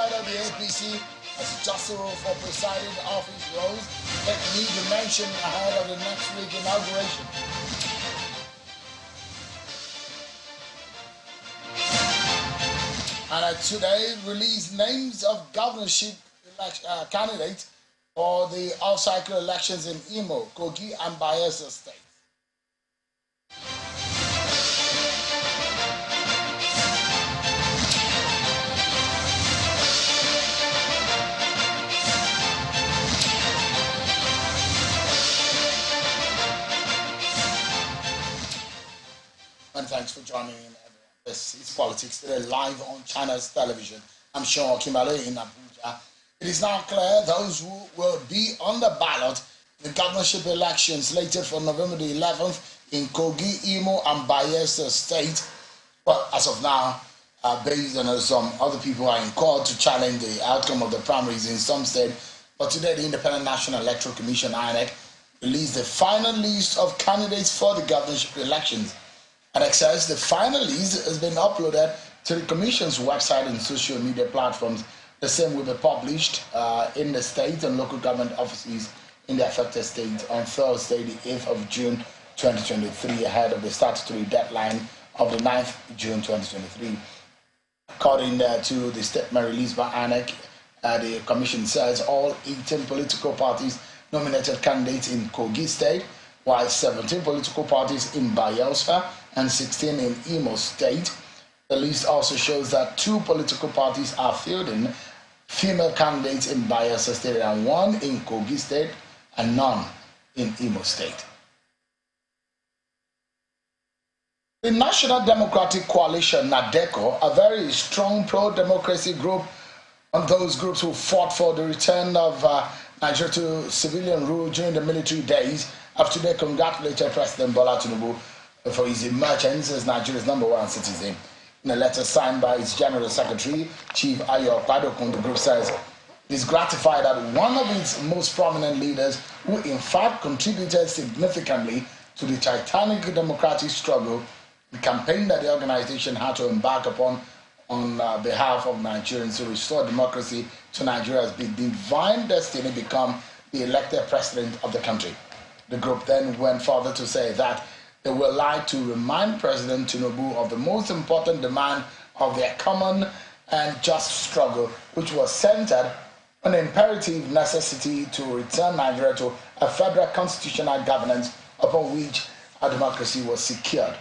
head of the APC as jostle for presiding office roles that need dimension ahead of the next week inauguration. And today released names of governorship candidates for the off-cycle elections in Imo, Kogi, and Bayelsa states. Many thanks for joining in, everyone. This is Politics Today, live on China's television. I'm Sean Kimale in Abuja. It is now clear those who will be on the ballot in the governorship elections slated for November the 11th in Kogi, Imo, and Bayelsa State. Well, as of now, based on some other people are in court to challenge the outcome of the primaries in some states. But today, the Independent National Electoral Commission, INEC, released the final list of candidates for the governorship elections. And it says the final list has been uploaded to the Commission's website and social media platforms. The same will be published in the state and local government offices in the affected states on Thursday, the 8th of June 2023, ahead of the statutory deadline of the 9th June 2023. According to the statement released by INEC, the Commission says all 18 political parties nominated candidates in Kogi State, while 17 political parties in Bayelsa and 16 in Imo State. The list also shows that 2 political parties are fielding female candidates in Bayelsa State and 1 in Kogi State and none in Imo State. The National Democratic Coalition, NADECO, a very strong pro-democracy group, one of those groups who fought for the return of Nigeria to civilian rule during the military days, have today congratulated President Bola Tinubu for his emergence as Nigeria's #1 citizen. In a letter signed by its General Secretary, Chief Ayo Okpadokun, the group says it is gratified that one of its most prominent leaders, who in fact contributed significantly to the titanic democratic struggle, the campaign that the organization had to embark upon on behalf of Nigerians to restore democracy to Nigeria's divine destiny, become the elected president of the country. The group then went further to say that they would like to remind President Tinubu of the most important demand of their common and just struggle, which was centered on the imperative necessity to return Nigeria to a federal constitutional governance upon which our democracy was secured.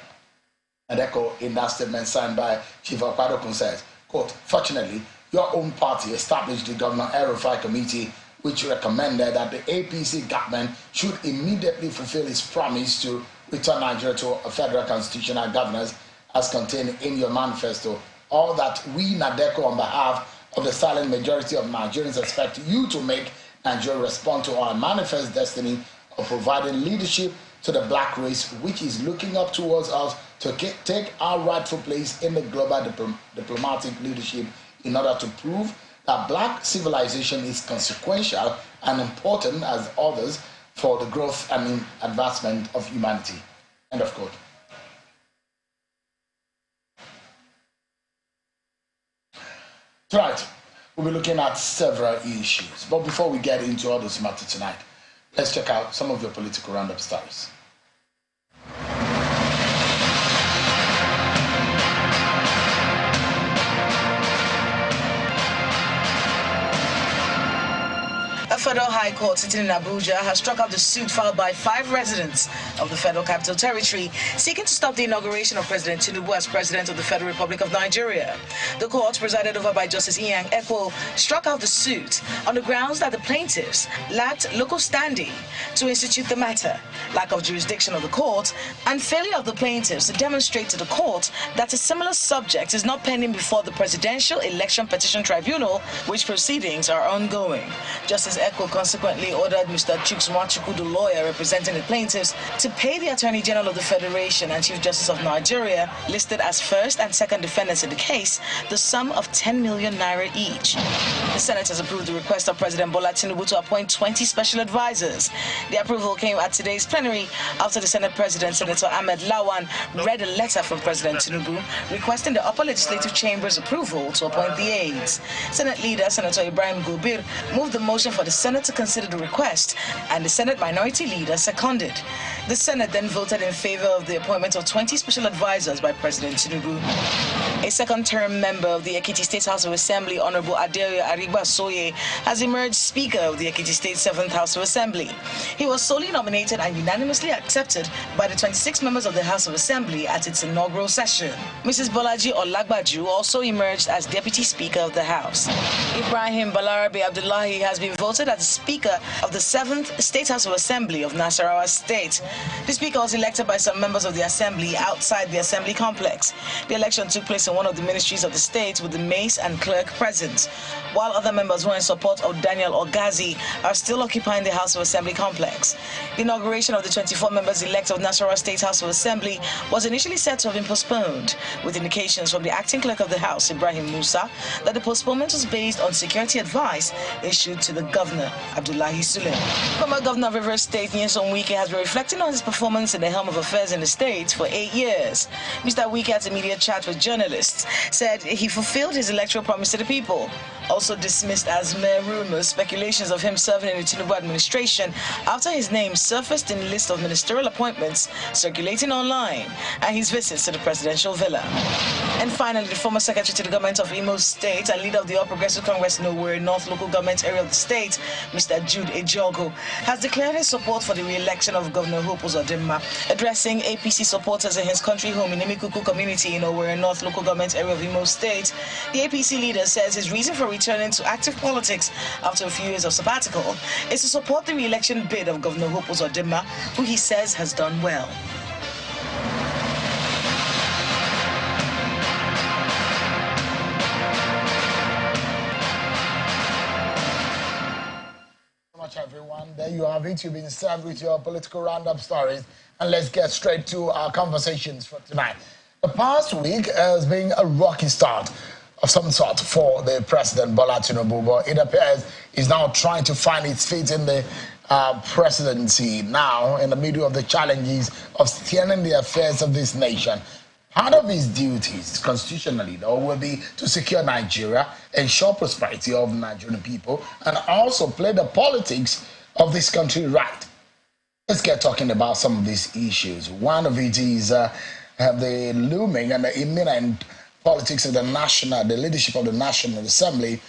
NADECO, in that statement signed by Chief Okpadokun, says, quote, "Fortunately, your own party established the Governor El-Rufai Committee, which recommended that the APC government should immediately fulfill its promise to return Nigeria to a federal constitutional governance as contained in your manifesto. All that we, NADECO, on behalf of the silent majority of Nigerians, expect you to make Nigeria respond to our manifest destiny of providing leadership to the black race, which is looking up towards us to take our rightful place in the global diplomatic leadership in order to prove that black civilization is consequential and important as others for the growth and advancement of humanity." End of quote. Tonight, we'll be looking at several issues. But before we get into all those matters tonight, let's check out some of the political roundup stories. A federal high court sitting in Abuja has struck out the suit filed by 5 residents of the Federal Capital Territory seeking to stop the inauguration of President Tinubu as President of the Federal Republic of Nigeria. The court, presided over by Justice Inyang Ekwo, struck out the suit on the grounds that the plaintiffs lacked local standing to institute the matter, lack of jurisdiction of the court, and failure of the plaintiffs to demonstrate to the court that a similar subject is not pending before the Presidential Election Petition Tribunal, which proceedings are ongoing. Justice Ekwo NADECO consequently ordered Mr. Chuks Nwachukwu, the lawyer representing the plaintiffs, to pay the Attorney General of the Federation and Chief Justice of Nigeria, listed as first and second defendants in the case, the sum of 10 million naira each. The Senate has approved the request of President Bola Tinubu to appoint 20 special advisors. The approval came at today's plenary after the Senate President, Senator Ahmed Lawan, read a letter from President Tinubu requesting the upper legislative chamber's approval to appoint the aides. Senate leader Senator Ibrahim moved the motion for the Senate to consider the request, and the Senate Minority Leader seconded. The Senate then voted in favor of the appointment of 20 special advisors by President Tinubu. A second-term member of the Ekiti State House of Assembly, Honorable Adeoye Arigbasoye, has emerged Speaker of the Ekiti State 7th House of Assembly. He was solely nominated and unanimously accepted by the 26 members of the House of Assembly at its inaugural session. Mrs. Bolaji Olagbaju also emerged as Deputy Speaker of the House. Ibrahim Balarabe Abdullahi has been voted as Speaker of the 7th State House of Assembly of Nasarawa State. The Speaker was elected by some members of the Assembly outside the Assembly complex. The election took place in one of the ministries of the state with the mace and clerk present, while other members who are in support of Daniel Ogazi are still occupying the House of Assembly complex. The inauguration of the 24 members-elect of Nasarawa State House of Assembly was initially said to have been postponed, with indications from the acting clerk of the House, Ibrahim Musa, that the postponement was based on security advice issued to the governor, Abdullahi Sule. Former Governor of Rivers State, Nyesom Wike, has been reflecting on his performance in the helm of affairs in the state for 8 years. Mr. Wike, at a media chat with journalists, said he fulfilled his electoral promise to the people. Also dismissed as mere rumors, speculations of him serving in the Tinubu administration after his name surfaced in the list of ministerial appointments circulating online, and his visits to the presidential villa. And finally, the former secretary to the government of Imo State and leader of the All Progressive Congress Nowhere North local government area of the state, Mr. Jude Ejogo, has declared his support for the re-election of Governor Hope Uzodimma. Addressing APC supporters in his country home in Imikuku community in Owerri North local government area of Imo State, the APC leader says his reason for returning to active politics after a few years of sabbatical is to support the re-election bid of Governor Hope Uzodimma, who he says has done well. Everyone, there you have it. You've been served with your political roundup stories, and let's get straight to our conversations for tonight. The past week has been a rocky start of some sort for the President Bola Tinubu, but it appears he's now trying to find its feet in the presidency now in the middle of the challenges of steering the affairs of this nation. Part of his duties constitutionally, though, will be to secure Nigeria, ensure prosperity of Nigerian people, and also play the politics of this country right. Let's get talking about some of these issues. One of it is the looming and the imminent politics of the leadership of the National Assembly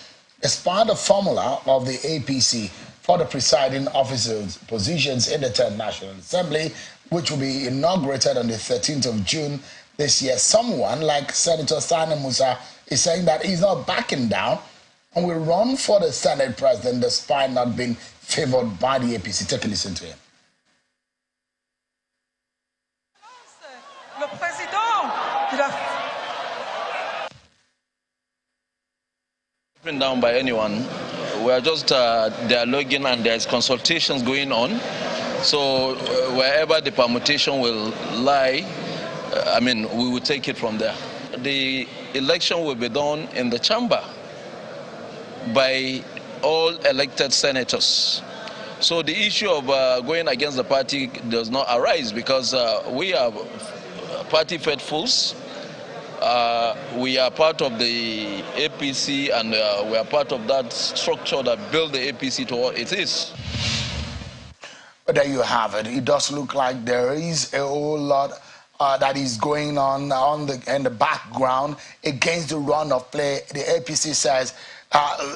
as part of the formula of the APC for the presiding officers' positions in the 10th National Assembly, which will be inaugurated on the 13th of June this year. Someone like Senator Sani Musa is saying that he's not backing down and will run for the Senate president despite not being favored by the APC. Take a listen to him. Been down by anyone. We are just dialoguing and there's consultations going on. So wherever the permutation will lie, we will take it from there. The election will be done in the chamber by all elected senators. So the issue of going against the party does not arise because we are party faithfuls. We are part of the APC and we are part of that structure that built the APC to what it is. But there you have it. It does look like there is a whole lot that is going on in the background against the run of play. The APC says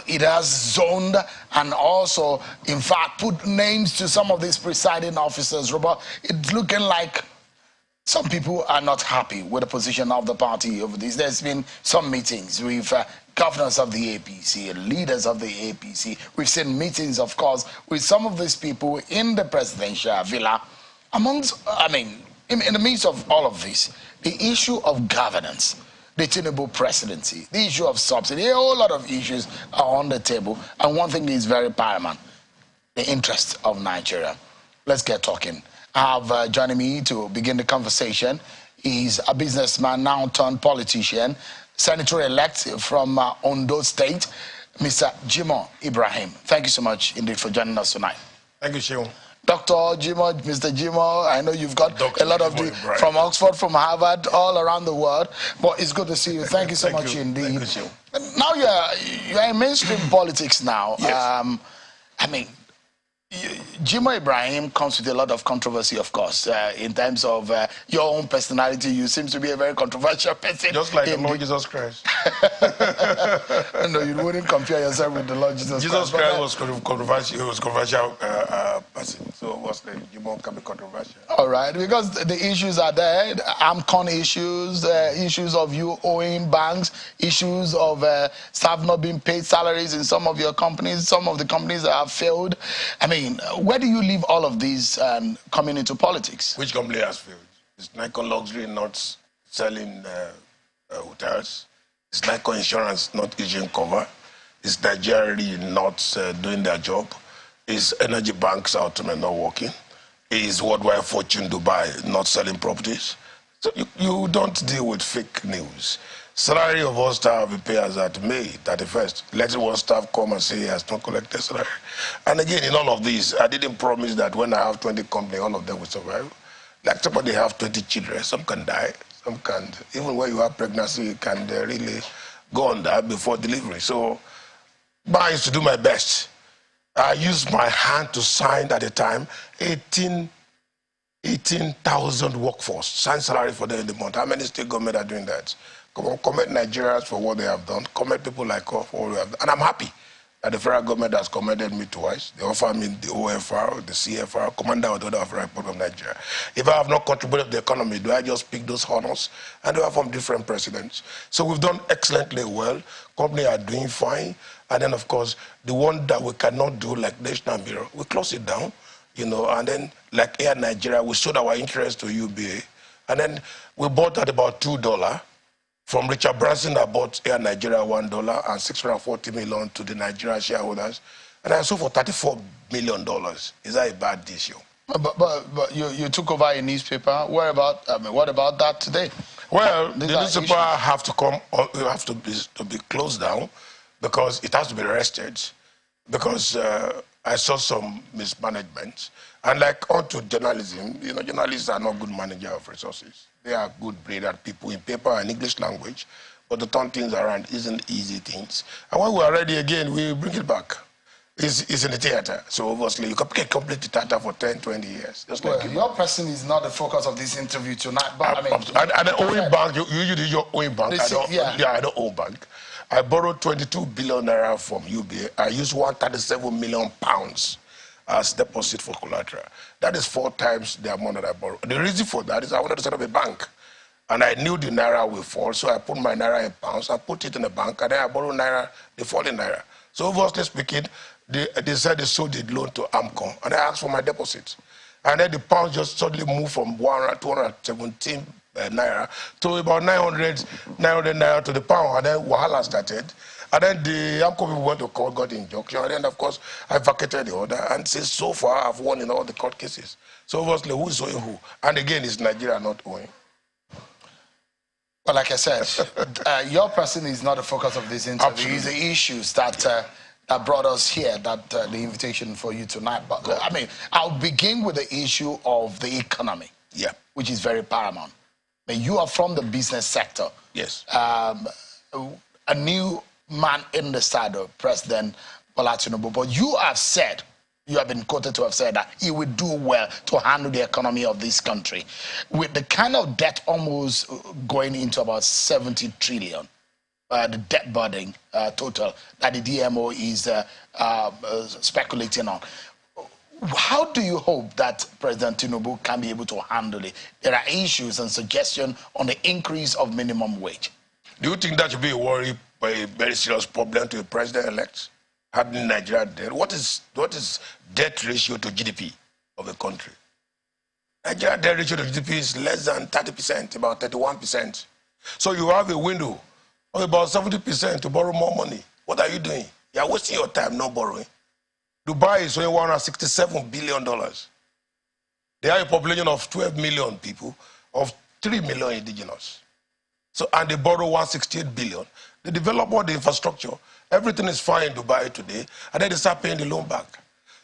it has zoned and also, in fact, put names to some of these presiding officers. Robert, it's looking like some people are not happy with the position of the party over this. There's been some meetings with governors of the APC and leaders of the APC. We've seen meetings, of course, with some of these people in the presidential villa. In the midst of all of this, the issue of governance, the Tinubu presidency, the issue of subsidy, a whole lot of issues are on the table. And one thing is very paramount. the interests of Nigeria. Let's get talking. I have joining me to begin the conversation is a businessman now turned politician, senator-elect from Ondo State, Mr. Jimoh Ibrahim. Thank you so much indeed for joining us tonight. Thank you, Shion. Dr. Jimoh, Mr. Jimoh, I know you've got Dr. a lot of from Oxford, from Harvard, all around the world, but it's good to see you. Thank you so much indeed. Thank you, now you're in mainstream politics now. Yes. I mean, Jimoh Ibrahim comes with a lot of controversy, of course, in terms of your own personality. You seem to be a very controversial person. Just like the Lord Jesus Christ. No, you wouldn't compare yourself with the Lord Jesus Christ. Jesus Christ was controversial. He was controversial person. So what's the Jimoh can be controversial? All right, because the issues are there. AMCON issues, issues of you owing banks, issues of staff not being paid salaries in some of your companies, some of the companies that have failed. I mean, where do you leave all of these coming into politics? Which company has failed? Is NADECO Luxury not selling hotels? Is NADECO Insurance not issuing cover? Is Nigeria not doing their job? Is energy banks ultimately not working? Is Worldwide Fortune Dubai not selling properties? So you don't deal with fake news. Salary of all staff we pay as at May 31st. Let one staff come and say he has not collected salary. And again, in all of these, I didn't promise that when I have 20 companies, all of them will survive. Like somebody have 20 children, some can die, some can't. Even when you have pregnancy, you can really go on that before delivery. So I used to do my best. I used my hand to sign at the time 18,000 workforce, sign salary for them in the month. How many state government are doing that? Come on, commend Nigerians for what they have done. Commend people like us for what we have done. And I'm happy that the federal government has commended me twice. They offer me the OFR, the CFR, Commander of the Order of Republic of Nigeria. If I have not contributed to the economy, do I just pick those honors? And they are from different presidents. So we've done excellently well. Companies are doing fine. And then, of course, the one that we cannot do, like National Bureau, we close it down, you know, and then, like Air Nigeria, we sold our interest to UBA. And then we bought at about $2. From Richard Branson, I bought Air Nigeria $1 and $640 million to the Nigerian shareholders. And I sold for $34 million. Is that a bad issue? But you took over a newspaper. What about that today? Well, the newspaper have to come, have to be closed down because it has to be arrested. Because I saw some mismanagement. And like onto journalism, you know, journalists are not good managers of resources. They are good brained people in paper and English language, but to turn things around isn't easy things. And when we are ready again, we bring it back. It's in the theater. So obviously, you can complete the theater for 10, 20 years. Just well, like your person is not the focus of this interview tonight. But I mean, and the owing bank, you did your own bank. I don't own bank. I borrowed 22 billion naira from UBA. I used 137 million pounds as deposit for collateral. That is 4 times the amount that I borrowed. The reason for that is I wanted to set up a bank. And I knew the naira will fall, so I put my naira in pounds, I put it in the bank, and then I borrowed naira, the falling naira. So obviously speaking, they said they sold the loan to AMCON, and I asked for my deposit. And then the pound just suddenly moved from 217 naira to about 900 naira to the pound, and then Wahala started. And then the AMCO people went to court, got the injunction, and then, of course, I vacated the order. And since so far, I've won in all the court cases. So obviously, who is owing who? And again, it's Nigeria not owing. Well, like I said, your person is not the focus of this interview. Absolutely. It's the issues that that brought us here, that the invitation for you tonight. But I mean, I'll begin with the issue of the economy, which is very paramount. I mean, you are from the business sector. Yes. A new man in the saddle, President Bola Tinubu, but you have been quoted to have said that he would do well to handle the economy of this country. With the kind of debt almost going into about 70 trillion, the debt burden total that the DMO is speculating on. How do you hope that President Tinubu can be able to handle it? There are issues and suggestions on the increase of minimum wage. Do you think that should be a worry, a very serious problem to the president-elect? Handling Nigeria debt. What is debt ratio to GDP of the country? Nigeria debt ratio to GDP is less than 30%, about 31%. So you have a window of about 70% to borrow more money. What are you doing? You are wasting your time not borrowing. Dubai is only $167 billion. They have a population of 12 million people, of 3 million indigenous. So, and they borrow 168 billion. They develop all the infrastructure. Everything is fine in Dubai today, and then they start paying the loan back.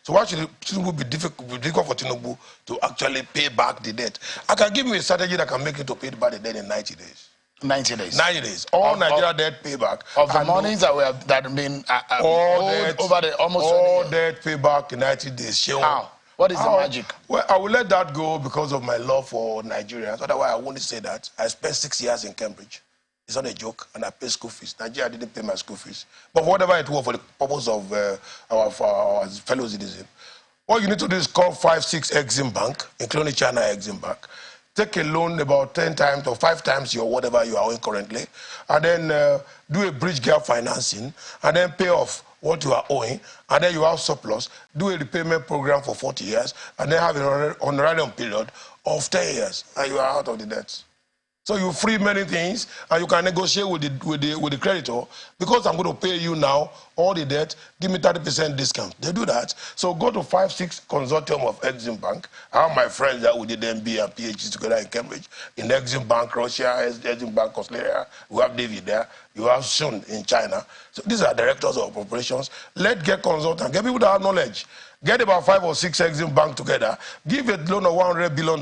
So why should it be difficult for Tinubu to actually pay back the debt? I can give you a strategy that can make it to pay back the debt in 90 days. 90 days. 90 days. All Nigeria debt payback. Of the monies that have been over the almost all debt payback in 90 days. How? What is the magic? Well, I will let that go because of my love for Nigerians. Otherwise, I wouldn't say that. I spent 6 years in Cambridge. It's not a joke, and I pay school fees. Nigeria didn't pay my school fees. But whatever it was for the purpose of our fellow citizens, all you need to do is call 5-6 Exim Bank, including China Exim Bank. Take a loan about 10 times or 5 times your whatever you are owing currently, and then do a bridge gap financing, and then pay off what you are owing, and then you have surplus. Do a repayment program for 40 years, and then have an honorarium period of 10 years, and you are out of the debt. So you free many things, and you can negotiate with the creditor. Because I'm going to pay you now all the debt, give me 30% discount. They do that. So go to 5-6 Consortium of Exim Bank. I have my friends that we did MBA and PhD together in Cambridge, in Exim Bank Russia, Exim Bank Australia. We have David there. You have Sun in China. So these are directors of operations. Let's get consultants, get people that have knowledge. Get about 5 or 6 Exim Bank together, give a loan of $100 billion,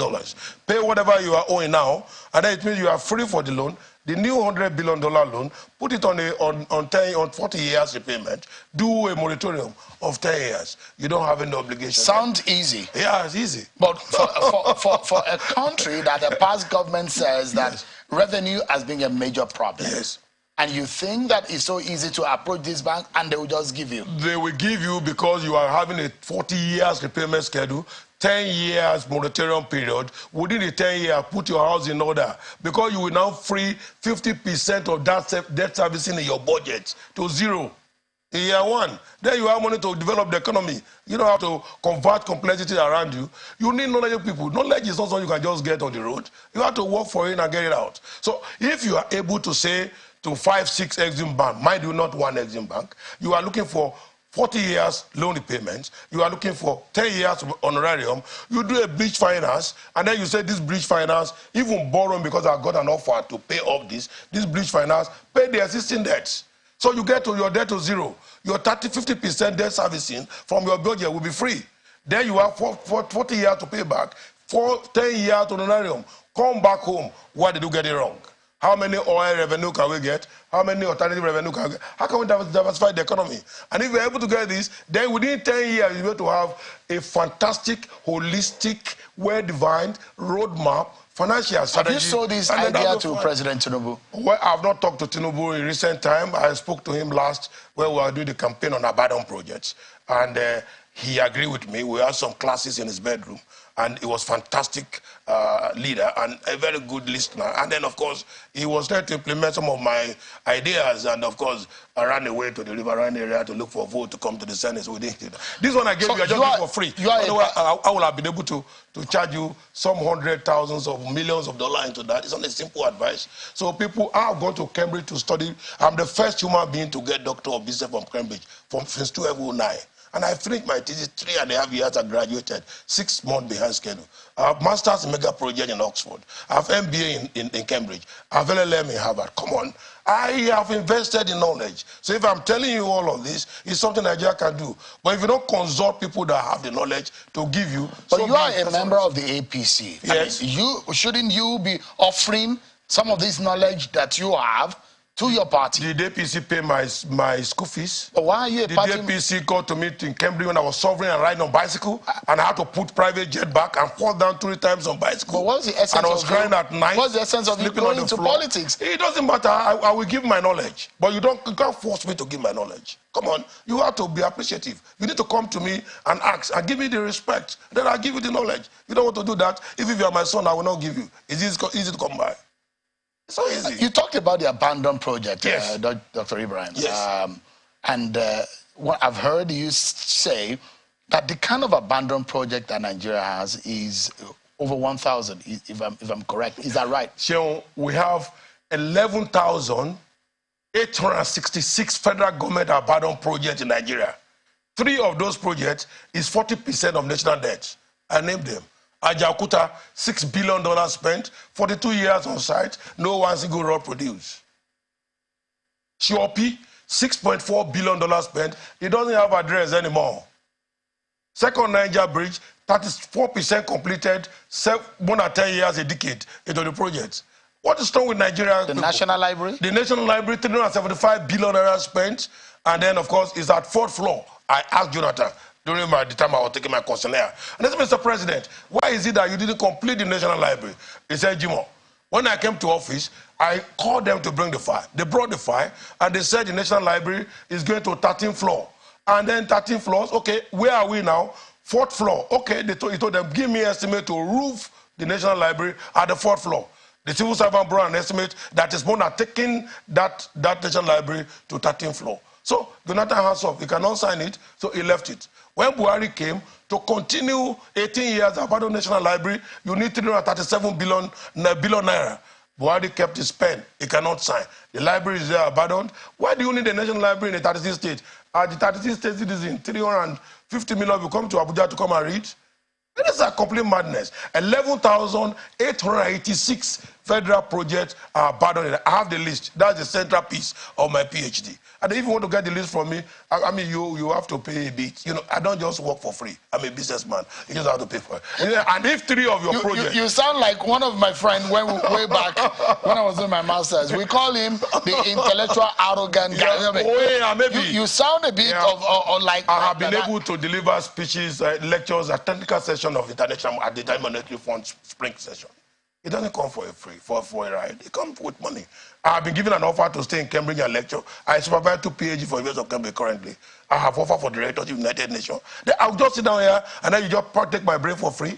pay whatever you are owing now, and then it means you are free for the loan. The new $100 billion loan, put it on 40 years repayment, do a moratorium of 10 years. You don't have any obligation. Sounds easy. Yeah, it's easy. But for a country that the past government says that revenue has been a major problem. Yes. And you think that it's so easy to approach this bank and they will just give you? They will give you because you are having a 40 years repayment schedule, 10 years moratorium period. Within the 10 years, put your house in order because you will now free 50% of that debt servicing in your budget to zero in year 1. Then you have money to develop the economy. You don't have to convert complexity around you. You need knowledgeable people. Knowledge is not something you can just get on the road. You have to work for it and get it out. So if you are able to say, to 5-6 Exim Bank, mind you, not one Exim Bank, you are looking for 40 years loan repayments, you are looking for 10 years honorarium, you do a bridge finance, and then you say this bridge finance, even borrowing because I got an offer to pay off this bridge finance, pay the existing debts. So you get to your debt to zero. Your 50% debt servicing from your budget will be free. Then you have 40 years to pay back, 10 years honorarium. Come back home. Why did you get it wrong? How many oil revenue can we get? How many alternative revenue can we get? How can we diversify the economy? And if we're able to get this, then within 10 years, you'll be able to have a fantastic, holistic, well-defined roadmap, financial strategy. Have you sold this idea to President Tinubu? Well, I've not talked to Tinubu in recent time. I spoke to him last where we were doing the campaign on Abadan projects. And he agreed with me. We had some classes in his bedroom. And he was fantastic leader and a very good listener. And then, of course, he was there to implement some of my ideas. And, of course, I ran away to the Riverine area to look for a vote to come to the Senate. So we didn't do that. This one I gave you, I just gave for free. I will have been able to charge you some hundreds, thousands of millions of dollars into that. It's only simple advice. So people are going to Cambridge to study. I'm the first human being to get Doctor of Business from Cambridge since 2009. And I finished my thesis 3.5 years. I graduated 6 months behind schedule. I have master's in mega project in Oxford. I have MBA in Cambridge. I have LLM in Harvard. Come on. I have invested in knowledge. So if I'm telling you all of this, it's something Nigeria can do. But if you don't consult people that have the knowledge to give you... But you are a member of the APC. Yes. I mean, shouldn't you be offering some of this knowledge that you have to your party? Did APC pay my school fees? But why are you a party? Did APC go to me in Cambridge when I was sovereign and riding on bicycle, and I had to put private jet back and fall down 3 times on bicycle? But what's the essence and I was crying at night. What's the essence of you going into politics? It doesn't matter. I will give my knowledge, but you can't force me to give my knowledge. Come on, you have to be appreciative. You need to come to me and ask and give me the respect. Then I'll give you the knowledge. You don't want to do that. If you are my son, I will not give you. It's easy to come by. It's so easy. You talked about the abandoned project, yes. Dr. Ibrahim. Yes. What I've heard you say that the kind of abandoned project that Nigeria has is over 1,000, if I'm correct. Is that right? So we have 11,866 federal government abandoned projects in Nigeria. 3 of those projects is 40% of national debt. I named them. Ajaokuta, $6 billion spent, 42 years on site, no one single road produced. Shiopi, $6.4 billion spent, it doesn't have address anymore. Second Niger Bridge, 34% completed, more than 10 years, a decade into the project. What is wrong with Nigeria? The National Library? The National Library, $375 billion spent, and then, of course, it's at 4th floor. I asked Jonathan during the time I was taking my questionnaire, and I said, Mr. President, why is it that you didn't complete the National Library? He said, Jimoh, when I came to office, I called them to bring the file. They brought the file, and they said the National Library is going to 13th floor. And then 13 floors, okay, where are we now? 4th floor. Okay, he told them, give me an estimate to roof the National Library at the 4th floor. The civil servant brought an estimate that is more than taking that National Library to 13th floor. So Jonathan hands off, he cannot sign it, so he left it. When Buhari came, to continue 18 years about the National Library, you need 337 billion naira. Buhari kept his pen, he cannot sign. The library is there abandoned. Why do you need a National Library in the 36 states? The 36 state citizens, 350 million will come to Abuja to come and read. It is a complete madness. 11,886 federal projects are abandoned. I have the list. That's the central piece of my PhD. And if you want to get the list from me, I mean, you have to pay a bit. You know, I don't just work for free. I'm a businessman. You just have to pay for it. And if 3 of your projects... You sound like one of my friends way back when I was doing my master's. We call him the intellectual arrogant guy. Yeah. Oh, yeah, maybe. You sound a bit of like... I have been able to deliver speeches, lectures, a technical session of International at the Time Monetary Fund spring session. It doesn't come for a free, for a ride. It comes with money. I have been given an offer to stay in Cambridge and lecture. I supervise 2 PhD for University of Cambridge currently. I have offer for directorship of United Nations. Then I'll just sit down here and then you just take my brain for free.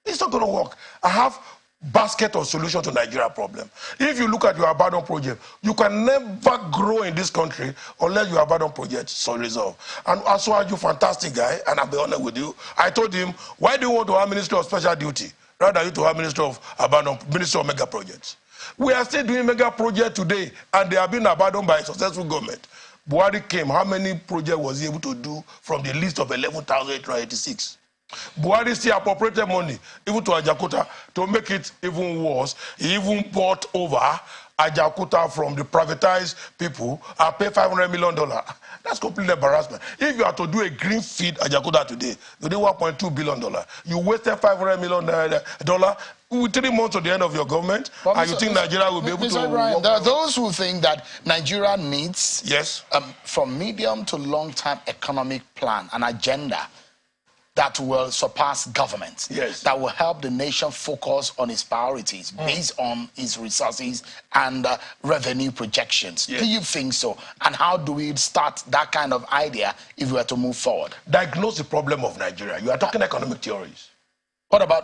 It's not going to work. I have basket of solutions to Nigeria problem. If you look at your abandoned project, you can never grow in this country unless your abandoned project so resolved. And also, are you fantastic guy, and I'll be honest with you. I told him, why do you want to have Ministry of Special Duty rather than you to have Ministry of Mega Projects? We are still doing mega projects today, and they have been abandoned by a successful government. Buhari came, how many projects was he able to do from the list of 11,886? Buhari still appropriated money, even to Ajaokuta, to make it even worse. He even bought over Ajaokuta from the privatized people and paid $500 million. That's complete embarrassment. If you are to do a green feed Ajaokuta today, you need $1.2 billion. You wasted $500 million with 3 months to the end of your government, and you think Nigeria will be able to... Ibrahim, there are those who think that Nigeria needs, yes, from medium to long-term economic plan, an agenda that will surpass government, yes, that will help the nation focus on its priorities based on its resources and revenue projections. Yes. Do you think so? And how do we start that kind of idea if we were to move forward? Diagnose the problem of Nigeria. You are talking economic theories.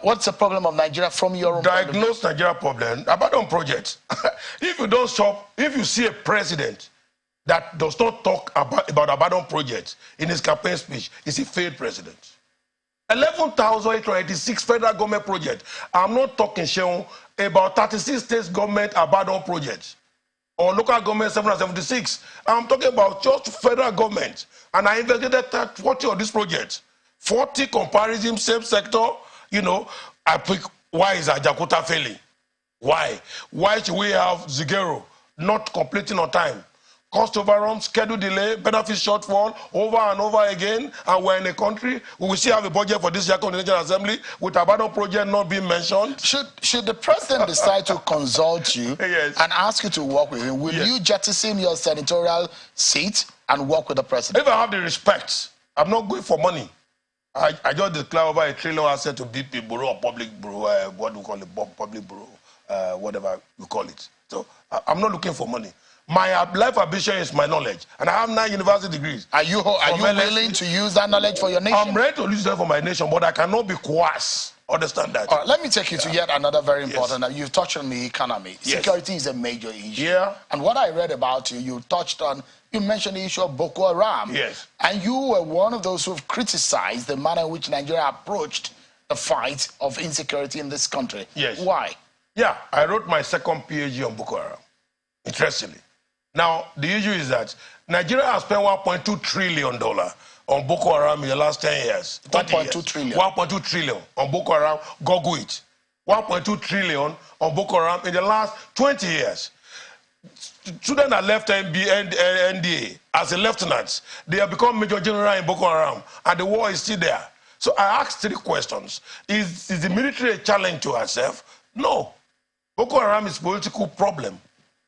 What's the problem of Nigeria from your own diagnose Nigeria problem, abandon projects. If you don't stop, if you see a president that does not talk about abandoned projects in his campaign speech, he's a failed president. 11,886 federal government projects. I'm not talking, Sheon, about 36 states government abandoned projects or local government 776. I'm talking about just federal government. And I investigated 40 of these projects. 40 comparison, same sector. You know, I pick, why is Ajaokuta failing? Why? Why should we have Ziguero not completing on time? Cost overrun, schedule delay, benefit shortfall, over and over again, and we're in a country, we will still have a budget for this year on the National Assembly with abandoned project not being mentioned. Should the president decide to consult you yes, and ask you to work with him, will yes, you jettison your senatorial seat and work with the president? If I have the respect, I'm not going for money. I just declare over $1 trillion asset to BP Bureau or Public Bureau, what do we call it, Public Bureau, whatever we call it. So I'm not looking for money. My life ambition is my knowledge, and I have 9 university degrees. Are you willing to use that knowledge for your nation? I'm ready to use that for my nation, but I cannot be coerced. Understand that? All right, let me take you to yet another very important. Yes. You've touched on the economy. Yes. Security is a major issue. Yeah. And what I read about you, you mentioned the issue of Boko Haram. Yes. And you were one of those who've criticized the manner in which Nigeria approached the fight of insecurity in this country. Yes. Why? Yeah, I wrote my second PhD on Boko Haram, interestingly. Now, the issue is that Nigeria has spent $1.2 trillion on Boko Haram in the last 10 years. 1.2 trillion. 1.2 trillion on Boko Haram. Google it. 1.2 trillion on Boko Haram in the last 20 years. Students that left NDA as a lieutenant, they have become major general in Boko Haram, and the war is still there. So I asked 3 questions. Is the military a challenge to herself? No. Boko Haram is a political problem.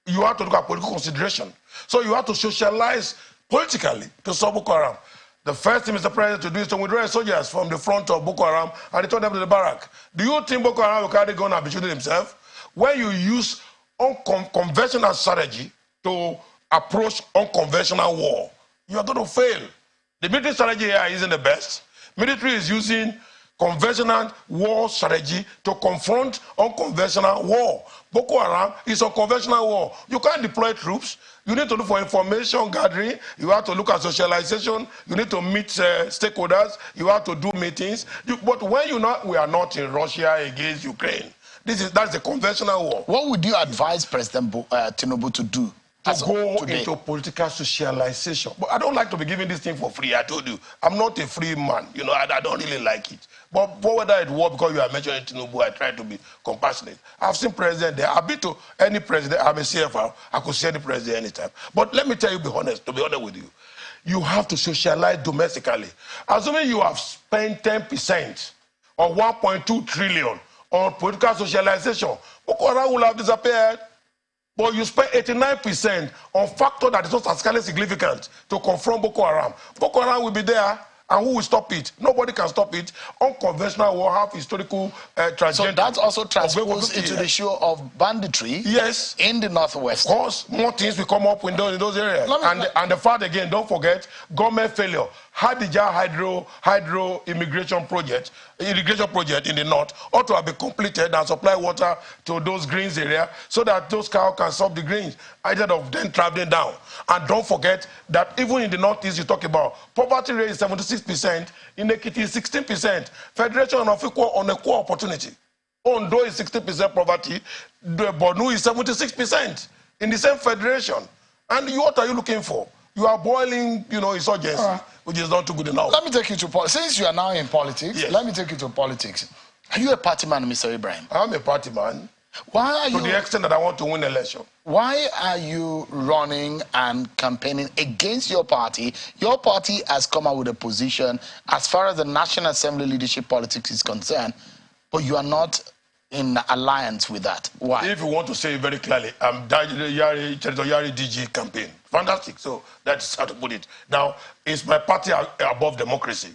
You have to look at political consideration. So you have to socialize politically to solve Boko Haram. The first thing Mr. President to do is to withdraw soldiers from the front of Boko Haram and return them to the barrack. Do you think Boko Haram will carry gun and be shooting himself? When you use unconventional strategy to approach unconventional war, you are going to fail. The military strategy here isn't the best. Military is using conventional war strategy to confront unconventional war. Boko Haram is a conventional war. You can't deploy troops. You need to look for information gathering. You have to look at socialization. You need to meet stakeholders. You have to do meetings. But when we are not in Russia against Ukraine. That's a conventional war. What would you advise President Tinubu to do? To go into political socialization. But I don't like to be giving this thing for free. I told you, I'm not a free man. You know, I don't really like it. But whether it works because you are mentioning Tinubu, I try to be compassionate. I've seen president there. I've been to any president. I'm a CFR. I could see any president anytime. But let me tell you, to be honest with you, you have to socialize domestically. Assuming you have spent 10% or 1.2 trillion on political socialization, Boko Haram will have disappeared. But you spend 89% on factor that is not statistically significant to confront Boko Haram. Boko Haram will be there, and who will stop it? Nobody can stop it. Unconventional war have historical tragedy. So that also transposed into the issue of banditry. Yes. In the northwest. Of course, more things will come up in those areas. And the fact again, don't forget, government failure. Hadija hydro irrigation project in the north ought to have been completed and supply water to those greens area so that those cows can stop the greens instead of them traveling down. And don't forget that even in the northeast you talk about, poverty rate is 76%, inequity is 16%, federation of unequal opportunity. Ondo is 60% poverty, the Borno is 76% in the same federation. And what are you looking for? You are boiling, insurgency, which is not too good enough. Let me take you to politics. Since you are now in politics, yes. Let me take you to politics. Are you a party man, Mr. Ibrahim? I'm a party man. Why are you... To the extent that I want to win an election. Why are you running and campaigning against your party? Your party has come out with a position as far as the National Assembly leadership politics is concerned, but you are not in alliance with that. Why? If you want to say it very clearly, I'm Yari DG campaign. Fantastic. So that's how to put it. Now, is my party above democracy?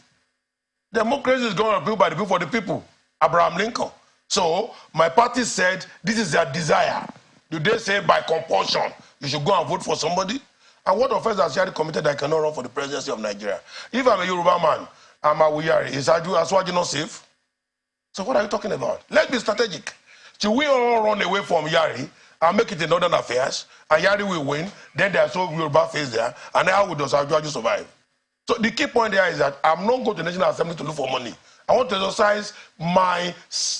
Democracy is going to be built by the people for the people. Abraham Lincoln. So my party said this is their desire. Do they say by compulsion you should go and vote for somebody? And what offense has Yari committed that I cannot run for the presidency of Nigeria? If I'm a Yoruba man, I'm a Yari. Is Aswaju not safe? So what are you talking about? Let's be strategic. Should we all run away from Yari and make it in northern affairs, and Yari will win, then there's no Yoruba face there, and how does Aswaju survive? So the key point there is that I'm not going to the National Assembly to look for money. I want to exercise my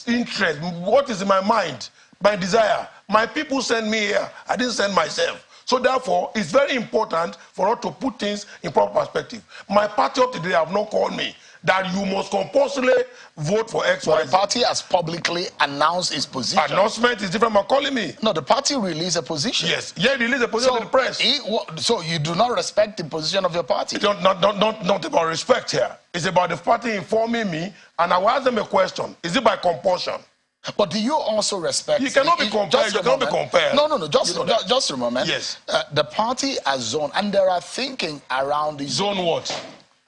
interest, what is in my mind, my desire. My people send me here. I didn't send myself. So therefore, it's very important for us to put things in proper perspective. My party up today have not called me that you must compulsorily vote for X, Y, Z. The party has publicly announced its position. Announcement is different from calling me. No, the party released a position. Yes, released a position to the press. So you do not respect the position of your party? It's not about respect here. It's about the party informing me, and I will ask them a question. Is it by compulsion? But do you also respect... You cannot be compared. You cannot be compared. No. Just a moment. Yes. The party has zoned, and there are thinking around the... Zone what?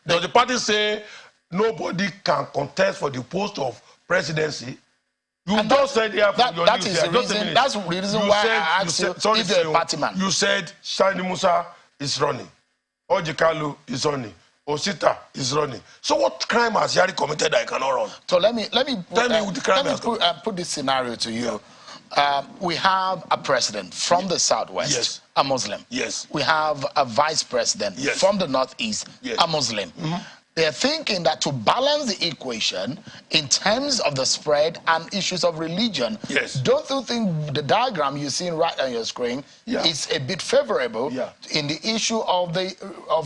Does the party say nobody can contest for the post of presidency? You just said here from your news here. That's the reason why I asked you if you're a party man. You said Shani Musa is running. Ojikalu is running. Osita is running. So what crime has Yari committed that I cannot run? So let me put this scenario to you. Yeah. We have a president from the southwest, yes, a Muslim. Yes. We have a vice president, yes, from the northeast, yes, a Muslim. Mm-hmm. They're thinking that to balance the equation in terms of the spread and issues of religion, yes, don't you think the diagram you're seeing right on your screen, yeah, is a bit favorable, yeah, in the issue of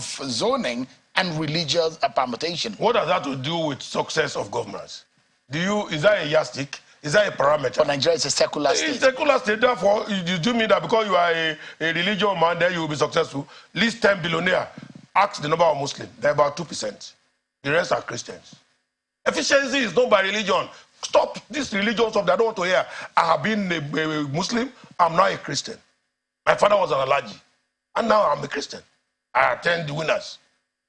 zoning and religious permutation. What does that to do with success of governance? Is that a yardstick? Is that a parameter? For Nigeria, it's a secular state. It's a secular state. Therefore, you do mean that because you are a religious man, then you will be successful? List 10 billionaires. Ask the number of Muslims. They're about 2%. The rest are Christians. Efficiency is not by religion. Stop this religion stuff that I don't want to hear. I have been a Muslim. I'm now a Christian. My father was an Alhaji. And now I'm a Christian. I attend the winners.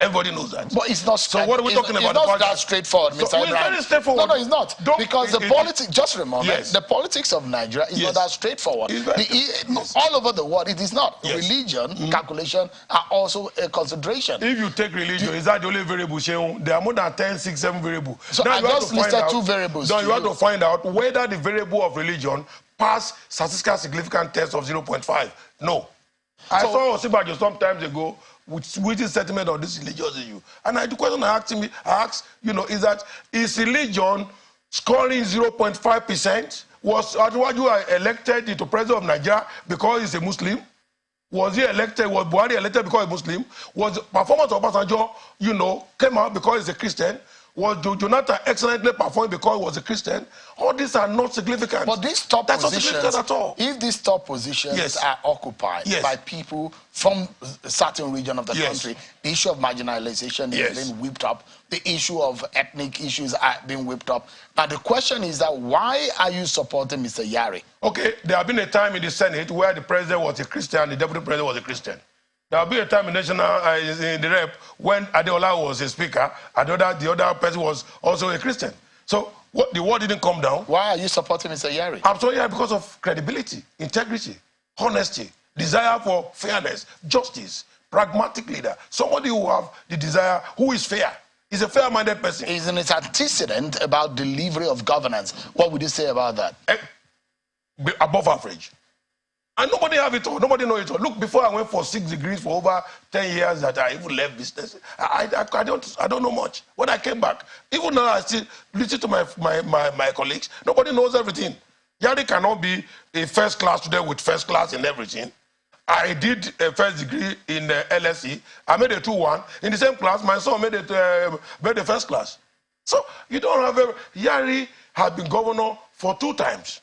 Everybody knows that. But it's not. So what are we talking about? It's not that straightforward, Mr. Ibrahim. It's very straightforward. No, it's not. Because the politics, just remember, yes. the politics of Nigeria is not that straightforward. Yes. All over the world, it is not. Yes. Religion, calculation are also a consideration. If you take religion, is that the only variable? There are more than 10, 6, 7 variables. So now I just listed 2 variables. Now you have to find out whether the variable of religion pass statistical significant test of 0.5. No. I saw Osibajo some time ago with his settlement on this religious issue. And the question I asked, is religion scoring 0.5%? Was Aduwaju elected into president of Nigeria because he's a Muslim? Was Buhari elected because he's a Muslim? Was the performance of Obasanjo, came out because he's a Christian? Was Jonathan excellently performed because he was a Christian? All these are not significant. But these top positions, not at all. If these top positions are occupied by people from a certain region of the country, the issue of marginalization is being whipped up. The issue of ethnic issues are being whipped up. Now the question is that why are you supporting Mr. Yari? Okay, there have been a time in the Senate where the president was a Christian, the deputy president was a Christian. There will be a time in in the rep when Adeola was a speaker and the other person was also a Christian. So the word didn't come down. Why are you supporting Mr. Yari? I'm supporting Yari because of credibility, integrity, honesty, desire for fairness, justice, pragmatic leader. Somebody who have the desire, who is fair. He's a fair-minded person. Isn't it antecedent about delivery of governance? What would you say about that? Above average. And nobody have it all. Nobody know it all. Look, before I went for 6 degrees for over 10 years that I even left business, I don't know much. When I came back, even now I still listen to my colleagues. Nobody knows everything. Yari cannot be a first class today with first class in everything. I did a first degree in LSE. I made a 2-1. In the same class, my son made the first class. So you don't have Yari has been governor for 2 times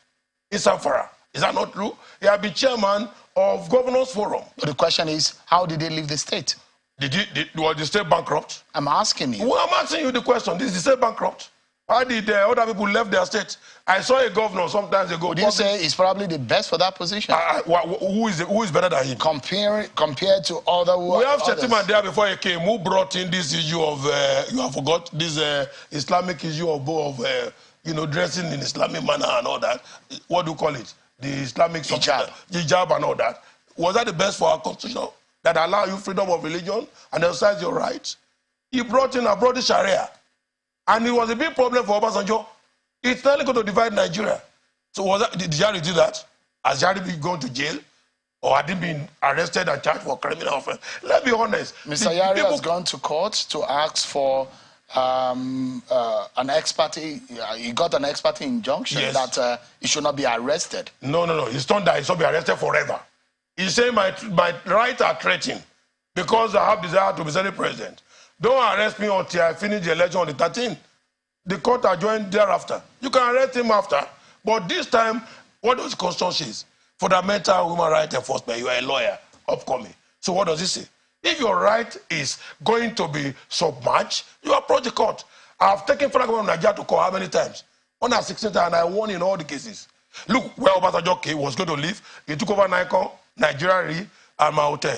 in Zamfara. Is that not true? He has been chairman of Governors Forum. The question is, how did they leave the state? Was the state bankrupt? I'm asking you. Well, I'm asking you the question. Is the state bankrupt? How did other people left their state? I saw a governor sometimes ago. Would you say he's probably the best for that position? Who is better than him? Compared to other... We have Shettima there before he came, who brought in this issue of, you have forgot, this Islamic issue of dressing in Islamic manner and all that. What do you call it? The Islamic hijab and all that. Was that the best for our constitution that allow you freedom of religion and exercise your rights? He brought in the Sharia. And it was a big problem for Obasanjo. It's not going to divide Nigeria. So did Yari do that? Has Yari been going to jail? Or had he been arrested and charged for criminal offense? Let's be honest. Mr. Yari has gone to court to ask for an expert. He got an expert injunction that he should not be arrested. No. He's not that he should be arrested forever. He's saying my rights are threatened because I have desire to be Senate president. Don't arrest me until I finish the election on the 13th. The court adjourned thereafter. You can arrest him after. But this time, what does the Constitution say? Fundamental human rights enforcement. You are a lawyer, upcoming. So what does it say? If your right is going to be submerged, you approach the court. I've taken federal government of Nigeria to court how many times? On our 16th and I won in all the cases. Look, where Obasanjo was going to live, he took over Nikon, Nigeria Re, and my hotel.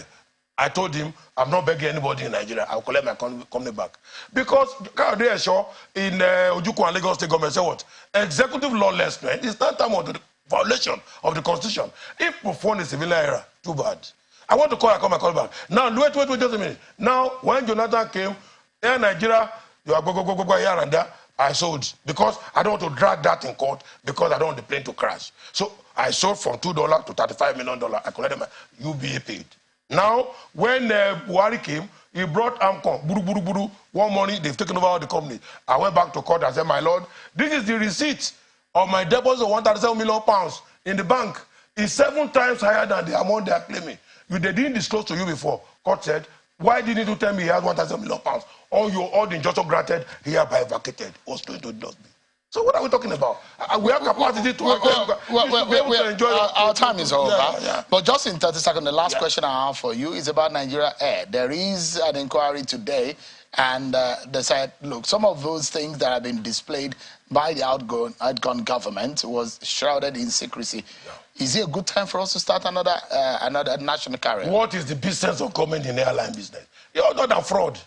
I told him, I'm not begging anybody in Nigeria. I'll collect my company back. Because, they are sure, in Ojukwu and Lagos State government, say what? Executive lawlessness is not time of the violation of the Constitution. If performed in civil era, too bad. I want to call my call back. Now, wait, just a minute. Now, when Jonathan came, here in Nigeria, you are go here and there, I sold. Because I don't want to drag that in court, because I don't want the plane to crash. So, I sold from $2 to $35 million. I collected my UBA paid. Now, when Buhari came, he brought Amcon, buru. One morning, they've taken over all the company. I went back to court and said, my lord, this is the receipt of my deposit of £137 million in the bank. It's 7 times higher than the amount they are claiming. They didn't disclose to you before. Court said, Why didn't you tell me he has 1,000 million pounds? All the injunction granted, hereby vacated, was going to dustbin. So what are we talking about? We have capacity to enjoy. Our time is over. Yeah. But just in 30 seconds, the last question I have for you is about Nigeria Air. There is an inquiry today, and they said, look, some of those things that have been displayed by the outgone government was shrouded in secrecy. Yeah. Is it a good time for us to start another national carrier? What is the business of government in airline business? You're not a fraud.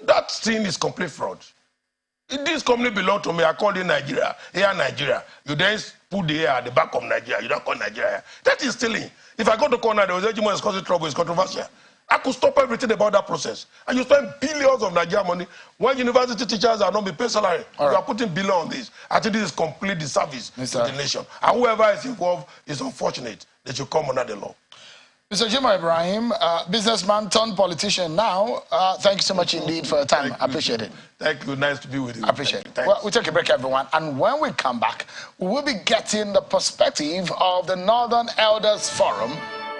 That thing is complete fraud. This company belongs to me. I called it Nigeria. Air Nigeria. You then put the air at the back of Nigeria. You don't call Nigeria. That is stealing. If I go to corner, there was a Jimoh is causing trouble. It's controversial. I could stop everything about that process. And you spend billions of Nigerian money when university teachers are not being paid salary. You are putting billions on this. I think this is complete disservice to the nation. And whoever is involved is unfortunate. They should come under the law. Mr. Jimoh Ibrahim, businessman turned politician now. Thank you so much indeed for your time. I appreciate it. Thank you. Nice to be with you. I appreciate it. Well, we'll take a break, everyone. And when we come back, we will be getting the perspective of the Northern Elders Forum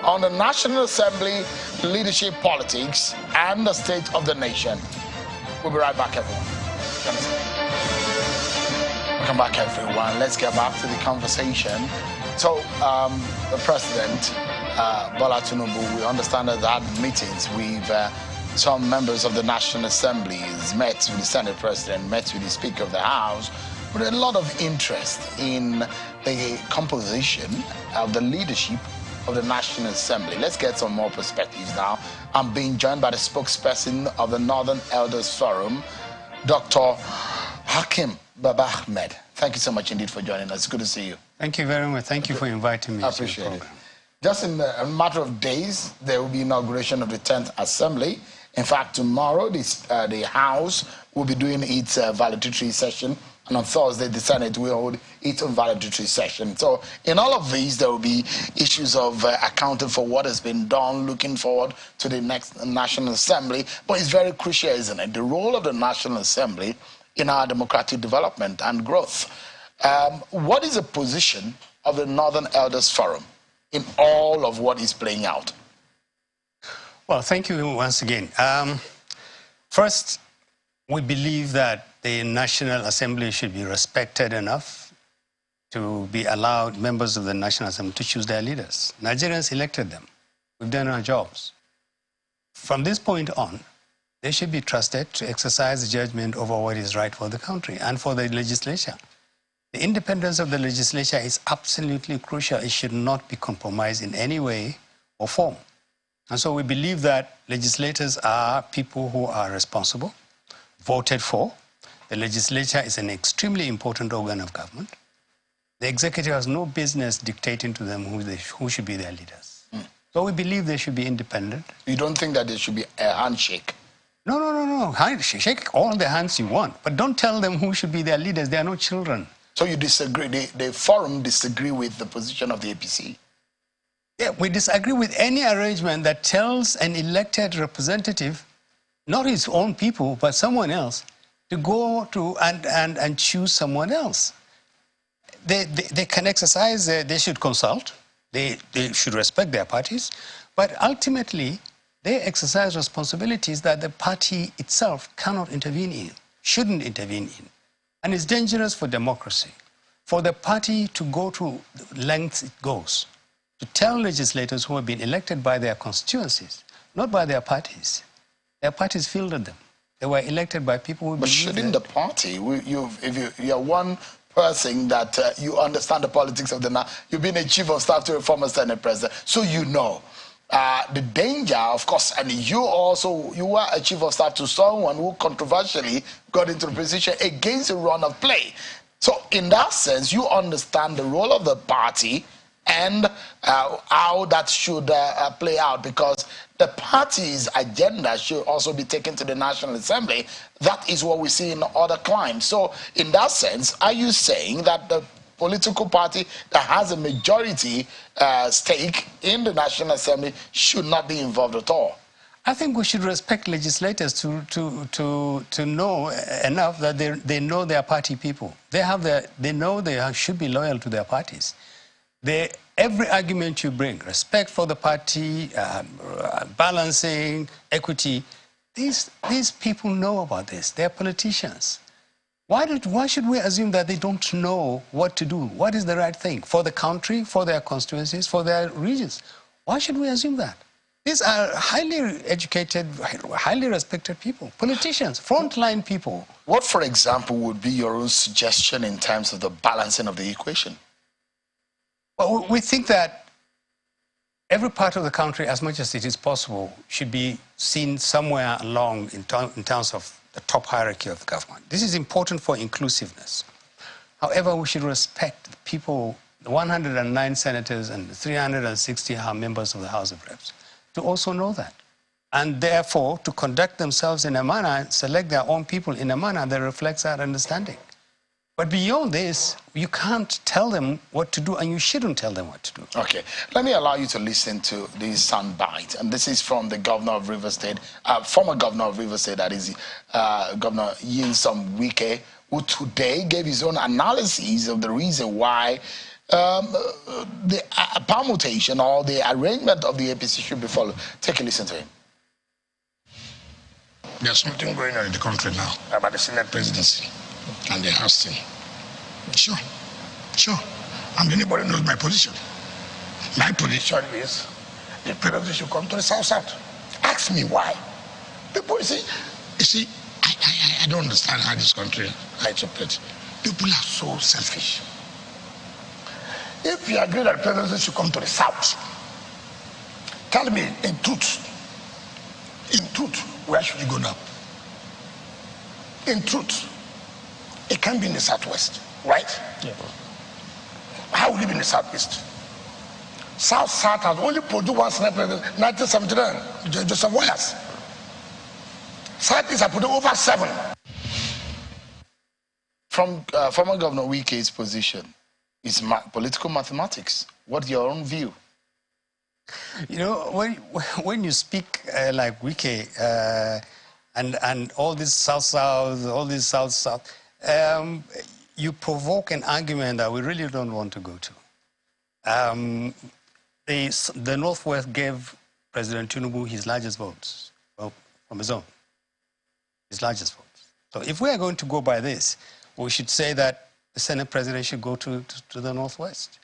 on the National Assembly, leadership politics, and the state of the nation. We'll be right back, everyone. Welcome back, everyone. Let's get back to the conversation. So, the president, Bola Tinubu, we understand that had meetings with some members of the National Assembly, met with the Senate President, met with the Speaker of the House, with a lot of interest in the composition of the leadership of the National Assembly. Let's get some more perspectives now. I'm being joined by the spokesperson of the Northern Elders Forum, Dr. Hakim Baba Ahmed. Thank you so much indeed for joining us. It's good to see you. Thank you very much. Thank you for inviting me. I appreciate it. Just in a matter of days, there will be inauguration of the 10th Assembly. In fact, tomorrow, the House will be doing its valedictory session. And on Thursday, the Senate will hold its own valedictory session. So in all of these, there will be issues of accounting for what has been done, looking forward to the next National Assembly. But it's very crucial, isn't it? The role of the National Assembly in our democratic development and growth. What is the position of the Northern Elders Forum in all of what is playing out? Well, thank you once again. First, we believe that the National Assembly should be respected enough to be allowed members of the National Assembly to choose their leaders. Nigerians elected them. We've done our jobs. From this point on, they should be trusted to exercise judgment over what is right for the country and for the legislature. The independence of the legislature is absolutely crucial. It should not be compromised in any way or form. And so we believe that legislators are people who are responsible, voted for. The legislature is an extremely important organ of government. The executive has no business dictating to them who should be their leaders. So we believe they should be independent. You don't think that there should be a handshake? No. Shake all the hands you want, but don't tell them who should be their leaders. They are no children. So you disagree, the forum disagree with the position of the APC? Yeah, we disagree with any arrangement that tells an elected representative, not his own people, but someone else, to go to and choose someone else. They can exercise, they should consult, they should respect their parties, but ultimately they exercise responsibilities that the party itself cannot intervene in, shouldn't intervene in. And it's dangerous for democracy, for the party to go to the lengths it goes, to tell legislators who have been elected by their constituencies, not by their parties. Their parties fielded them. They were elected by people who believe. But shouldn't the party, if you're one person that you understand the politics of the, you've been a chief of staff to a former Senate president, so you know. The danger, of course, and you were a chief of staff to someone who controversially got into the position against a run of play. So in that sense, you understand the role of the party and how that should play out, because the party's agenda should also be taken to the National Assembly. That is what we see in other climes. So in that sense, are you saying that the political party that has a majority stake in the National Assembly should not be involved at all? I think we should respect legislators to know enough that they know their party people. They know they should be loyal to their parties. every argument you bring, respect for the party, balancing, equity, these people know about this. They're politicians. Why should we assume that they don't know what to do? What is the right thing for the country, for their constituencies, for their regions? Why should we assume that? These are highly educated, highly respected people, politicians, frontline people. What, for example, would be your own suggestion in terms of the balancing of the equation? Well, we think that every part of the country, as much as it is possible, should be seen somewhere along in terms of the top hierarchy of the government. This is important for inclusiveness. However, we should respect the people, the 109 senators and the 360 are members of the House of Reps, to also know that. And therefore, to conduct themselves in a manner, select their own people in a manner that reflects that understanding. But beyond this, you can't tell them what to do, and you shouldn't tell them what to do. Okay. Let me allow you to listen to this soundbite. And this is from the governor of Rivers State, former governor of Rivers State, that is Governor Nyesom Wike, who today gave his own analysis of the reason why the permutation or the arrangement of the APC should be followed. Take a listen to him. There's something going on in the country now about the Senate presidency and the House thing. Sure. And anybody knows my position. My position is the presidency should come to the South. Ask me why. People, you see, I don't understand how this country operates. People are so selfish. If you agree that the presidency should come to the South, tell me in truth, where should you go now? In truth, it can't be in the Southwest, right? Yeah. How will it be in the Southeast? South has only produced one Senate president, 1979, Joseph Wales. Southeast has produced over 7. From former Governor Wike's position, it's political mathematics. What's your own view? You know, when you speak like Wike and all this South-South, all this South-South, you provoke an argument that we really don't want to go to. The Northwest gave President Tinubu his largest votes, well, from his own, his largest votes. So if we are going to go by this, we should say that the Senate president should go to the Northwest.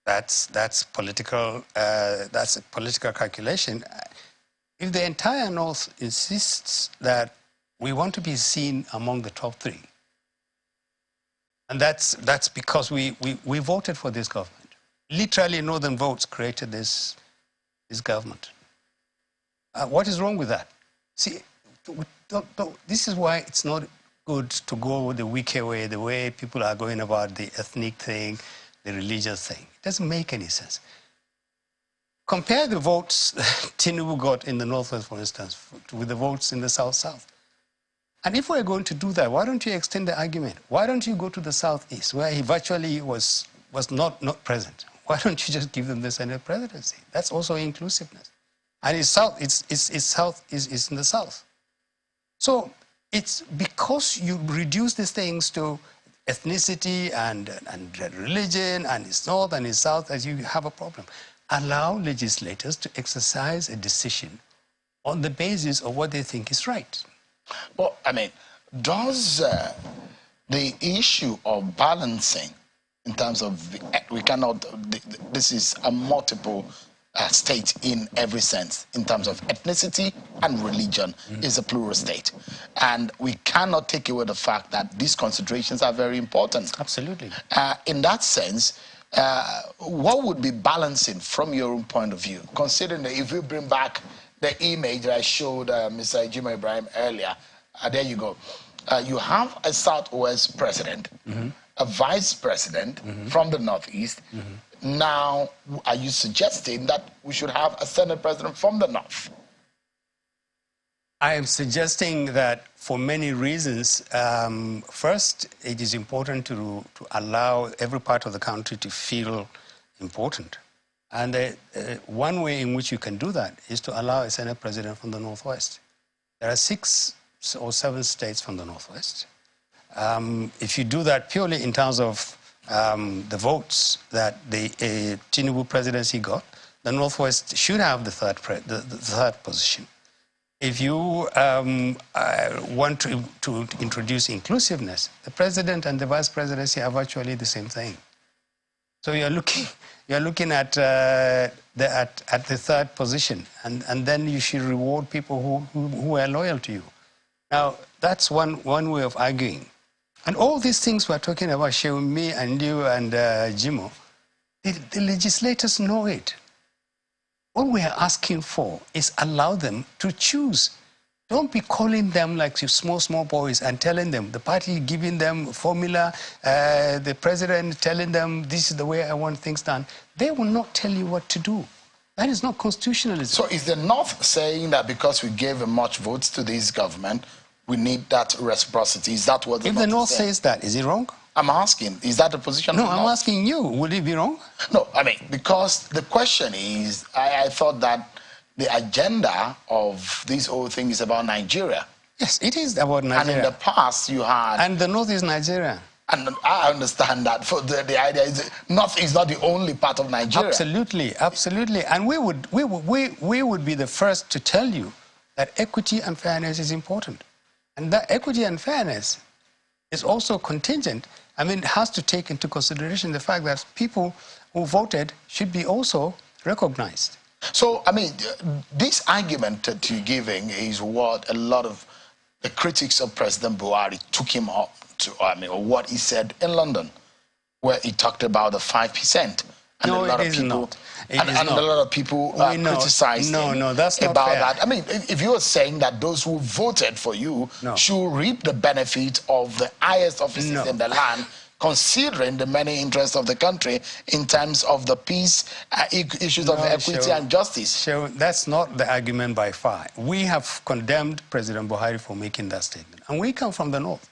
That's political. That's a political calculation. If the entire North insists that we want to be seen among the top 3, and that's because we voted for this government. Literally, Northern votes created this government. What is wrong with that? See, this is why it's not good to go the Wike way, the way people are going about the ethnic thing, the religious thing. It doesn't make any sense. Compare the votes Tinubu got in the Northwest, for instance, with the votes in the South-South. And if we're going to do that, why don't you extend the argument? Why don't you go to the Southeast, where he virtually was not present? Why don't you just give them the Senate presidency? That's also inclusiveness. And it's in the South. So it's because you reduce these things to ethnicity and religion, and it's North and it's South, as you have a problem. Allow legislators to exercise a decision on the basis of what they think is right. Well, I mean, does the issue of balancing in terms of this is a multiple state in every sense, in terms of ethnicity and religion, is a plural state. And we cannot take away the fact that these considerations are very important. Absolutely. In that sense, what would be balancing from your own point of view, considering that if we bring back the image that I showed Mr. Jimoh Ibrahim earlier, there you go. You have a Southwest president, a vice president from the Northeast. Now, are you suggesting that we should have a Senate president from the North? I am suggesting that for many reasons. First, it is important to allow every part of the country to feel important. And one way in which you can do that is to allow a Senate president from the Northwest. There are 6 or 7 states from the Northwest. If you do that purely in terms of the votes that the Tinubu presidency got, the Northwest should have the third position. If you want to introduce inclusiveness, the president and the vice presidency are virtually the same thing. So you're looking at the third position, and then you should reward people who are loyal to you. Now that's one way of arguing. And all these things we're talking about, me and you and Jimoh, the legislators know it. All we are asking for is allow them to choose. Don't be calling them like small boys and telling them, the party giving them a formula, the president telling them this is the way I want things done. They will not tell you what to do. That is not constitutionalism. So is the North saying that because we gave much votes to this government, we need that reciprocity? Is that what the North is saying? If the North says that, is it wrong? I'm asking, is that the position? No, I'm asking you, would it be wrong? No, I mean, because the question is, I thought that the agenda of this whole thing is about Nigeria. Yes, it is about Nigeria. And in the past, you had... And the North is Nigeria. And I understand that. For the idea is North is not the only part of Nigeria. Absolutely, absolutely. And we would be the first to tell you that equity and fairness is important. And that equity and fairness is also contingent. I mean, it has to take into consideration the fact that people who voted should be also recognized. So, I mean, this argument that you're giving is what a lot of the critics of President Buhari took him up to, or what he said in London, where he talked about the 5%. And no, a lot it of is people, not. And a lot of people criticized him that's not about fair. that. I mean, if you are saying that those who voted for you should reap the benefit of the highest offices in the land, considering the many interests of the country in terms of the peace, issues of equity and justice. So that's not the argument by far. We have condemned President Buhari for making that statement. And we come from the North.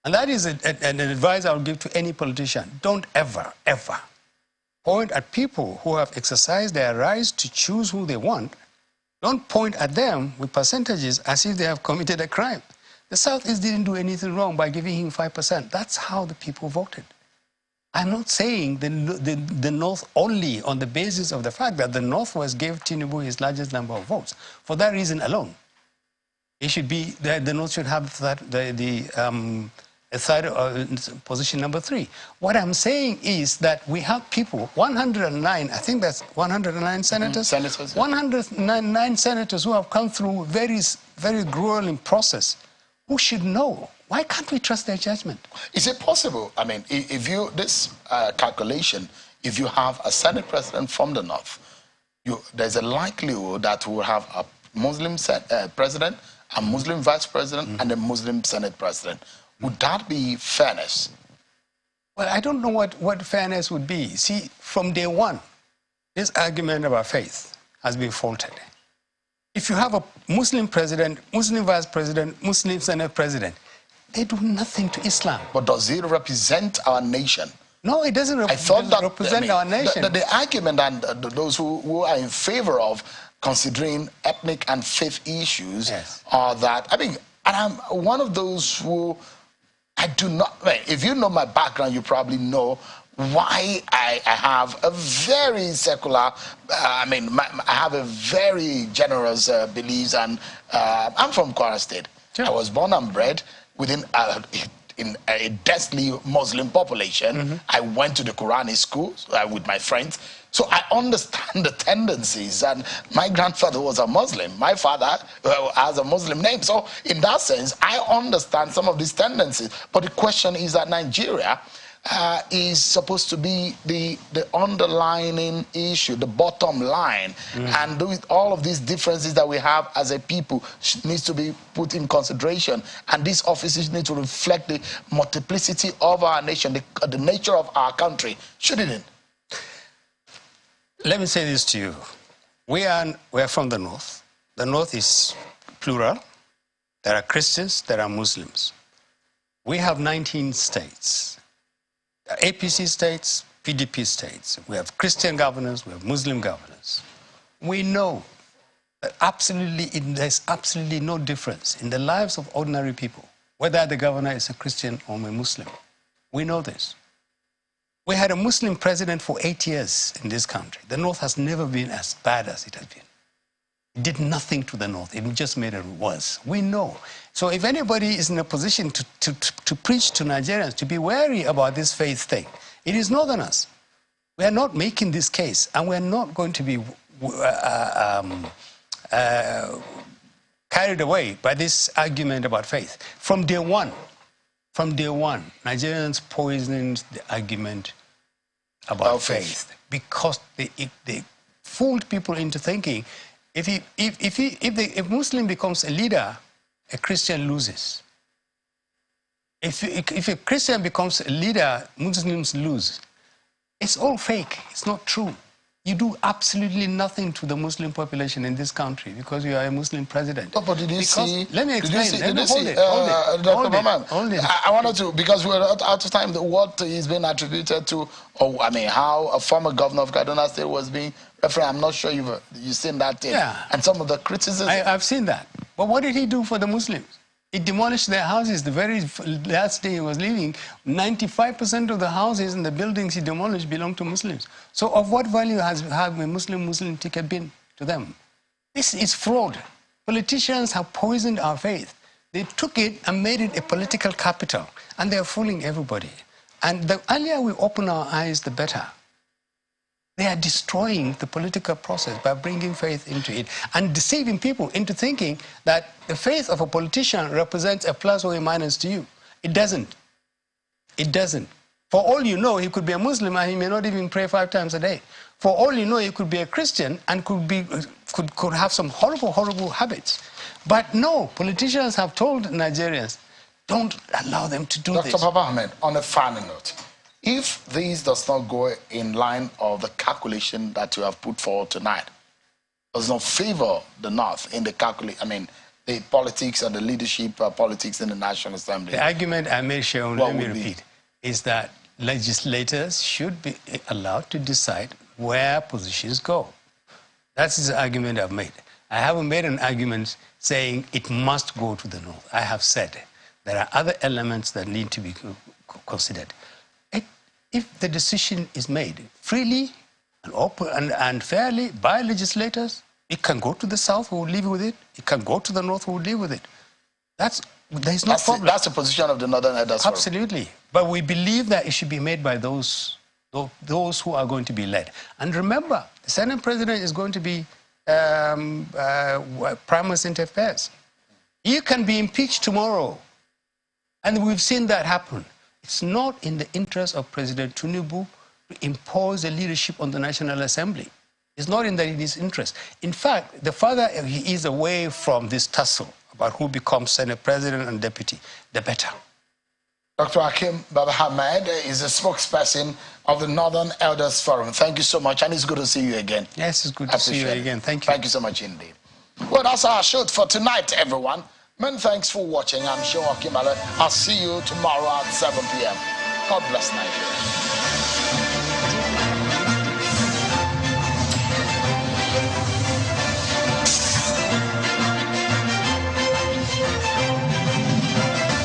And that is an advice I would give to any politician. Don't ever, ever point at people who have exercised their rights to choose who they want. Don't point at them with percentages as if they have committed a crime. The Southeast didn't do anything wrong by giving him 5%. That's how the people voted. I'm not saying the North only on the basis of the fact that the Northwest gave Tinubu his largest number of votes. For that reason alone, it should be the North should have position number 3. What I'm saying is that we have people, 109, I think that's 109 senators, senators, 109 senators who have come through very grueling process, who should know. Why can't we trust their judgment? Is it possible? I mean, if you, this calculation, if you have a Senate president from the North, there's a likelihood that we'll have a Muslim president, a Muslim vice president, and a Muslim Senate president. Would that be fairness? Well, I don't know what fairness would be. See, from day one, this argument about faith has been faulted. If you have a Muslim president, Muslim vice president, Muslim Senate president, they do nothing to Islam. But does it represent our nation? No, it doesn't represent our nation. The argument and those who are in favor of considering ethnic and faith issues are that, I mean, and I'm one of those who I do not, if you know my background, you probably know why I have a very secular, I have a very generous beliefs, and I'm from Kwara State. Sure. I was born and bred within in a densely Muslim population. I went to the Quranic school with my friends. So I understand the tendencies, and my grandfather was a Muslim. My father has a Muslim name. So in that sense, I understand some of these tendencies. But the question is that Nigeria is supposed to be the underlying issue, the bottom line. And all of these differences that we have as a people needs to be put in consideration. And these offices need to reflect the multiplicity of our nation, the nature of our country, shouldn't it? Let me say this to you. We are from the North. The North is plural. There are Christians, there are Muslims. We have 19 states. There are APC states, PDP states. We have Christian governors, we have Muslim governors. We know that there's absolutely no difference in the lives of ordinary people, whether the governor is a Christian or a Muslim. We know this. We had a Muslim president for 8 years in this country. The North has never been as bad as it has been. It did nothing to the North. It just made it worse. We know. So if anybody is in a position to preach to Nigerians to be wary about this faith thing, it is Northerners. We are not making this case, and we are not going to be carried away by this argument about faith. From day one, Nigerians poisoned the argument about faith because they fooled people into thinking if a Muslim becomes a leader, a Christian loses. If a Christian becomes a leader, Muslims lose. It's all fake. It's not true. You do absolutely nothing to the Muslim population in this country because you are a Muslim president. Oh, but did you see? Let me explain. Hold it. I wanted to, because we're out of time, what is being attributed to, or I mean, how a former governor of Kaduna State was being referred. I'm not sure you've seen that thing. Yeah. And some of the criticism. I've seen that. But what did he do for the Muslims? He demolished their houses. The very last day he was leaving, 95% of the houses and the buildings he demolished belonged to Muslims. So of what value has a Muslim ticket been to them? This is fraud. Politicians have poisoned our faith. They took it and made it a political capital, and they're fooling everybody. And the earlier we open our eyes, the better. They are destroying the political process by bringing faith into it and deceiving people into thinking that the faith of a politician represents a plus or a minus to you. It doesn't. It doesn't. For all you know, he could be a Muslim and he may not even pray 5 times a day. For all you know, he could be a Christian and could have some horrible habits. But no, politicians have told Nigerians, don't allow them to do this. Dr. Baba Ahmed, on a final note, if this does not go in line of the calculation that you have put forward tonight, does not favor the North in the the politics and the leadership politics in the National Assembly. The argument I made, Shaun, let me repeat, is that legislators should be allowed to decide where positions go. That's the argument I've made. I haven't made an argument saying it must go to the North. I have said there are other elements that need to be considered. If the decision is made freely and open and fairly by legislators, it can go to the South, who will live with it. It can go to the North, who will live with it. There's no problem. That's the position of the Northern Elders Forum. Absolutely. But we believe that it should be made by those who are going to be led. And remember, the Senate President is going to be Prime Minister Inter Affairs. You can be impeached tomorrow. And we've seen that happen. It's not in the interest of President Tinubu to impose a leadership on the National Assembly. It's not in his interest. In fact, the further he is away from this tussle about who becomes Senate President and Deputy, the better. Dr. Hakeem Baba Ahmed is a spokesperson of the Northern Elders Forum. Thank you so much, and it's good to see you again. Yes, it's good to see you again. Thank you. Thank you so much indeed. Well, that's our show for tonight, everyone. Many thanks for watching. I'm Jimoh Ibrahim. I'll see you tomorrow at 7 p.m. God bless Nigeria.